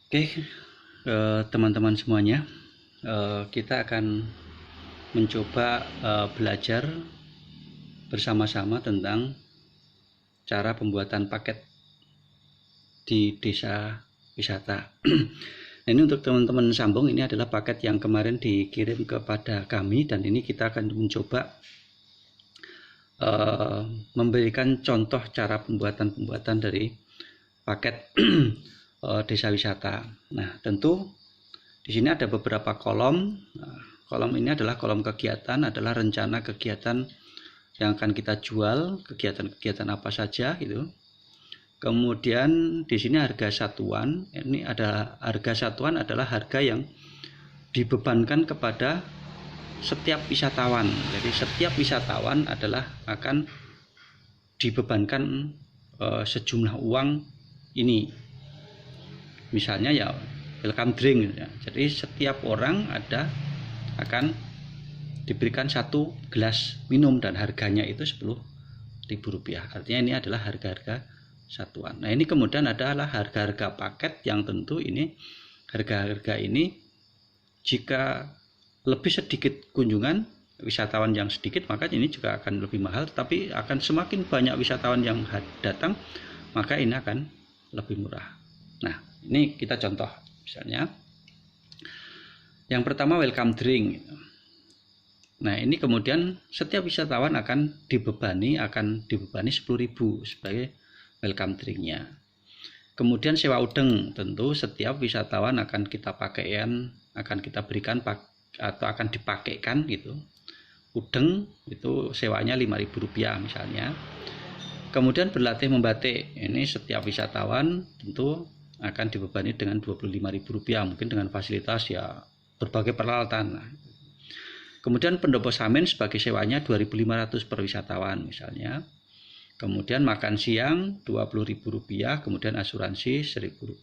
Oke, teman-teman semuanya, kita akan mencoba belajar bersama-sama tentang cara pembuatan paket di desa wisata. Nah, ini untuk teman-teman Sambung, ini adalah paket yang kemarin dikirim kepada kami, dan ini kita akan mencoba memberikan contoh cara pembuatan dari paket desa wisata. Nah, tentu di sini ada beberapa kolom. Kolom ini adalah kolom kegiatan, adalah rencana kegiatan yang akan kita jual, kegiatan-kegiatan apa saja itu. Kemudian di sini harga satuan. Ini ada harga satuan adalah harga yang dibebankan kepada setiap wisatawan. Jadi setiap wisatawan adalah akan dibebankan sejumlah uang ini. Misalnya ya welcome drink ya. Jadi setiap orang akan diberikan satu gelas minum dan harganya itu Rp10.000. Artinya ini adalah harga-harga satuan. Nah, ini kemudian adalah harga-harga paket yang tentu ini harga-harga ini jika lebih sedikit kunjungan wisatawan yang sedikit, maka ini juga akan lebih mahal, tapi akan semakin banyak wisatawan yang datang, maka ini akan lebih murah. Nah, ini kita contoh misalnya. Yang pertama welcome drink. Nah, ini kemudian setiap wisatawan akan dibebani 10.000 sebagai welcome drinknya. Kemudian sewa udeng, tentu setiap wisatawan akan kita berikan atau akan dipakaikan gitu. Udeng itu sewanya Rp5.000 misalnya. Kemudian berlatih membatik, ini setiap wisatawan tentu akan dibebani dengan Rp25.000, mungkin dengan fasilitas ya berbagai peralatan. Kemudian pendopo samin sebagai sewanya Rp2.500 per wisatawan misalnya. Kemudian makan siang Rp20.000, kemudian asuransi Rp1.000.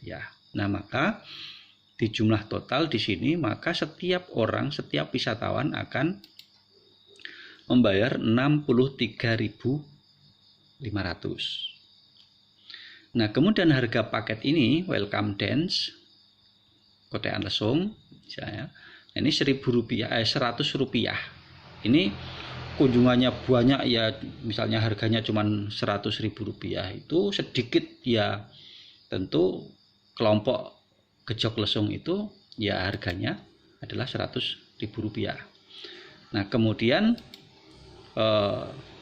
Nah, maka di jumlah total di sini, maka setiap wisatawan akan membayar Rp63.500. Nah, kemudian harga paket ini welcome dance, kotean lesung misalnya, ini Rp100. Ini kunjungannya banyak ya, misalnya harganya cuma Rp100.000, itu sedikit ya, tentu kelompok gejok lesung itu ya harganya adalah Rp100.000. Nah, kemudian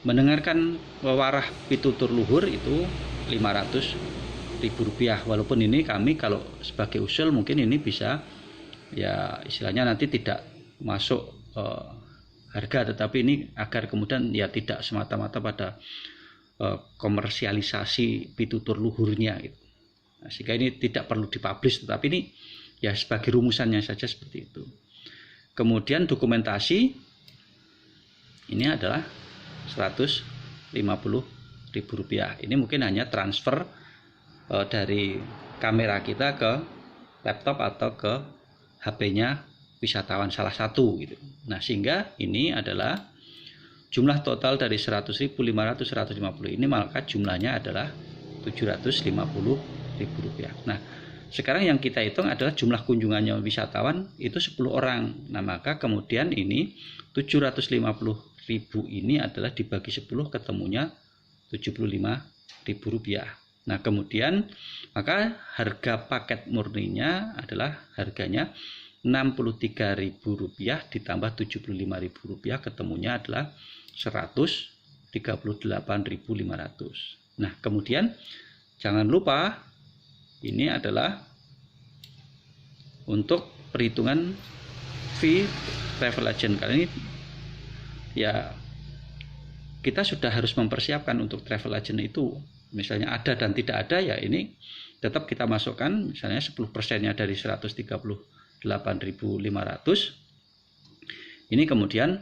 mendengarkan wewarah pitutur luhur itu Rp500.000. Walaupun ini kami kalau sebagai usul mungkin ini bisa ya istilahnya nanti tidak masuk harga, tetapi ini agar kemudian ya tidak semata-mata pada komersialisasi pitutur luhurnya gitu. Nah, sehingga ini tidak perlu dipublish, tetapi ini ya sebagai rumusannya saja seperti itu. Kemudian dokumentasi ini adalah Rp150.000. Ini mungkin hanya transfer dari kamera kita ke laptop atau ke HP-nya wisatawan salah satu gitu. Nah, sehingga ini adalah jumlah total dari Rp100.000, Rp500, Rp150 ini, maka jumlahnya adalah Rp750.000. Nah, sekarang yang kita hitung adalah jumlah kunjungannya wisatawan itu 10 orang. Nah, maka kemudian ini Rp750.000 ini adalah dibagi 10 ketemunya Rp75.000. Nah, kemudian maka harga paket murninya adalah harganya Rp63.000 ditambah Rp75.000, ketemunya adalah Rp138.500. Nah, kemudian jangan lupa ini adalah untuk perhitungan fee travel agent. Kali ini ya kita sudah harus mempersiapkan untuk travel agent itu. Misalnya ada dan tidak ada, ya ini tetap kita masukkan, misalnya 10%-nya dari Rp138.500, ini kemudian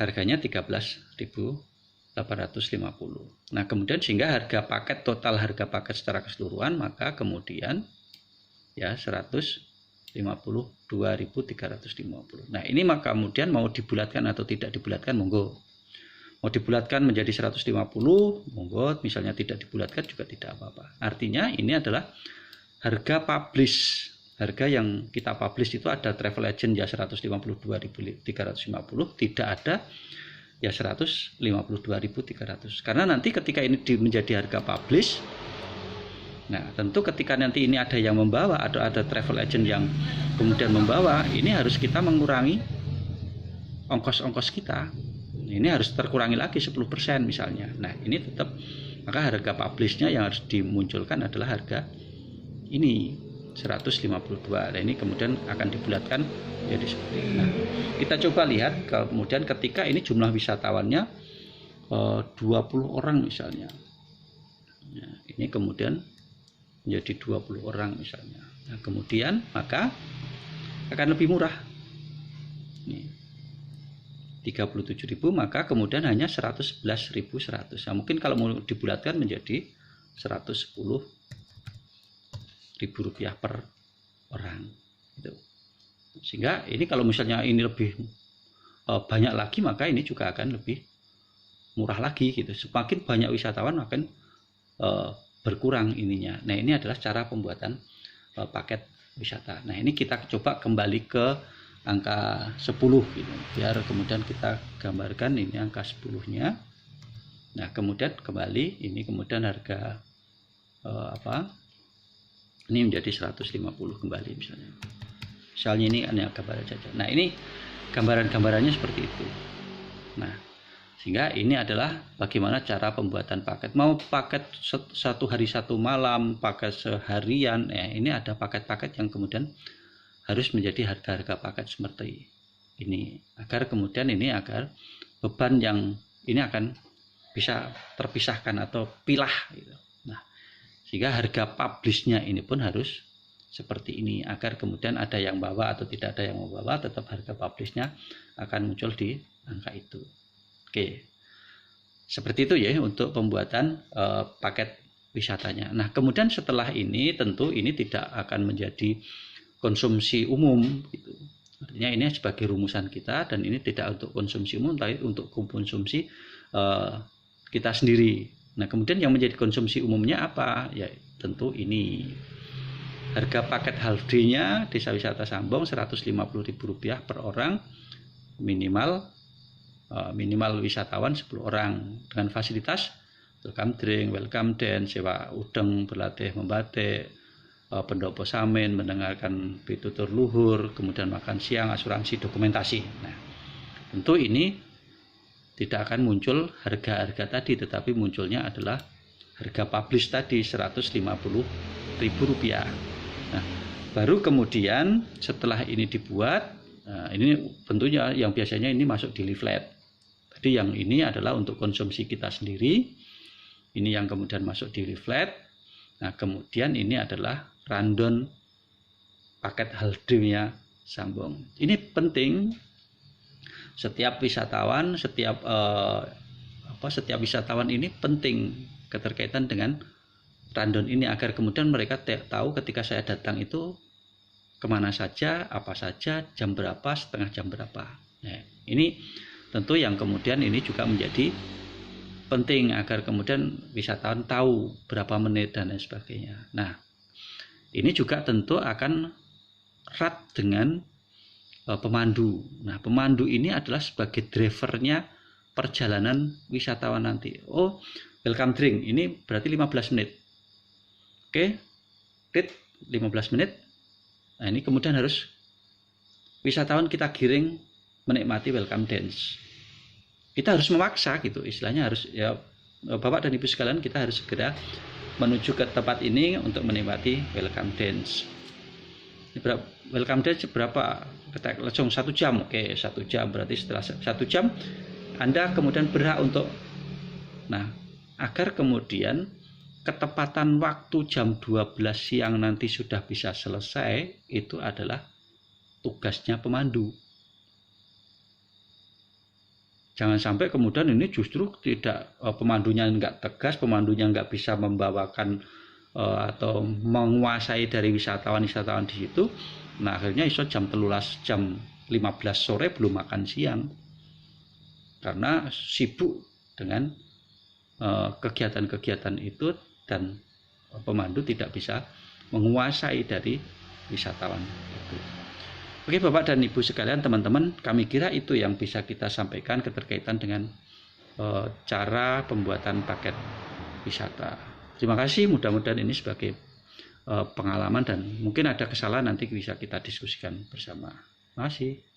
harganya Rp13.850. Nah, kemudian sehingga harga paket, total harga paket secara keseluruhan, maka kemudian ya Rp152.350. Nah, ini maka kemudian mau dibulatkan atau tidak dibulatkan, monggo. Mau dibulatkan menjadi 150, monggo. Misalnya tidak dibulatkan juga tidak apa-apa. Artinya ini adalah harga publish, harga yang kita publish itu ada travel agent ya 152.350, tidak ada ya 152.300. Karena nanti ketika ini menjadi harga publish, nah tentu ketika nanti ini ada yang membawa atau ada travel agent yang kemudian membawa, ini harus kita mengurangi ongkos-ongkos kita. Ini harus terkurangi lagi 10% misalnya. Nah ini tetap, maka harga publishnya yang harus dimunculkan adalah harga ini 152. Nah ini kemudian akan dibulatkan jadi seperti ini. Nah, kita coba lihat kemudian ketika ini jumlah wisatawannya 20 orang misalnya. Nah, ini kemudian menjadi 20 orang misalnya. Nah, kemudian maka akan lebih murah. Nih. 37.000, maka kemudian hanya 111.100. Nah, mungkin kalau mau dibulatkan menjadi 110.000 rupiah per orang gitu. Sehingga ini kalau misalnya ini lebih banyak lagi, maka ini juga akan lebih murah lagi gitu. Semakin banyak wisatawan akan berkurang ininya. Nah ini adalah cara pembuatan paket wisata. Nah ini kita coba kembali ke angka 10 gitu, biar kemudian kita gambarkan ini angka 10-nya. Nah kemudian kembali ini kemudian harga ini menjadi 150 kembali misalnya ini hanya gambaran saja. Nah ini gambarannya seperti itu. Nah sehingga ini adalah bagaimana cara pembuatan paket, mau paket satu hari satu malam, paket seharian, ya ini ada paket-paket yang kemudian harus menjadi harga-harga paket seperti ini, agar kemudian ini agar beban yang ini akan bisa terpisahkan atau pilah gitu. Nah sehingga harga publishnya ini pun harus seperti ini, agar kemudian ada yang bawa atau tidak ada yang membawa, tetap harga publishnya akan muncul di angka itu. Oke, seperti itu ya untuk pembuatan paket wisatanya. Nah kemudian setelah ini tentu ini tidak akan menjadi konsumsi umum gitu. Artinya ini sebagai rumusan kita, dan ini tidak untuk konsumsi umum tapi untuk konsumsi kita sendiri. Nah kemudian yang menjadi konsumsi umumnya apa? Ya tentu ini harga paket half day-nya Desa Wisata Sambong Rp150.000 per orang, minimal wisatawan 10 orang, dengan fasilitas welcome drink, welcome dance, sewa udeng, berlatih membatik, pendopo samin, mendengarkan pitutur luhur, kemudian makan siang, asuransi, dokumentasi. Nah, tentu ini tidak akan muncul harga-harga tadi, tetapi munculnya adalah harga publish tadi Rp150.000. Nah, baru kemudian setelah ini dibuat, nah ini tentunya yang biasanya ini masuk di leaflet. Tadi yang ini adalah untuk konsumsi kita sendiri, ini yang kemudian masuk di leaflet. Nah kemudian ini adalah rundown paket halde-nya Sambong. Ini penting, setiap wisatawan, setiap wisatawan ini penting keterkaitan dengan rundown ini, agar kemudian mereka tahu ketika saya datang itu kemana saja, apa saja, jam berapa, setengah jam berapa. Nah, ini tentu yang kemudian ini juga menjadi penting, agar kemudian wisatawan tahu berapa menit dan lain sebagainya. Nah, ini juga tentu akan erat dengan pemandu. Nah, pemandu ini adalah sebagai drivernya perjalanan wisatawan nanti. Oh, welcome drink ini berarti 15 menit. Oke, rit 15 menit. Nah, ini kemudian harus wisatawan kita giring menikmati welcome dance. Kita harus memaksa gitu, istilahnya harus ya Bapak dan Ibu sekalian, kita harus segera menuju ke tempat ini untuk menikmati welcome dance. Welcome dance berapa? Kita langsung 1 jam. Oke, 1 jam berarti setelah 1 jam Anda kemudian berhak untuk, nah agar kemudian ketepatan waktu jam 12 siang nanti sudah bisa selesai, itu adalah tugasnya pemandu. Jangan sampai kemudian ini justru tidak, pemandunya nggak tegas, pemandunya nggak bisa membawakan atau menguasai dari wisatawan-wisatawan di situ. Nah akhirnya iso jam 13, jam 15 sore belum makan siang, karena sibuk dengan kegiatan-kegiatan itu, dan pemandu tidak bisa menguasai dari wisatawan itu. Oke Bapak dan Ibu sekalian, teman-teman, kami kira itu yang bisa kita sampaikan keterkaitan dengan cara pembuatan paket wisata. Terima kasih, mudah-mudahan ini sebagai pengalaman dan mungkin ada kesalahan nanti bisa kita diskusikan bersama. Terima kasih.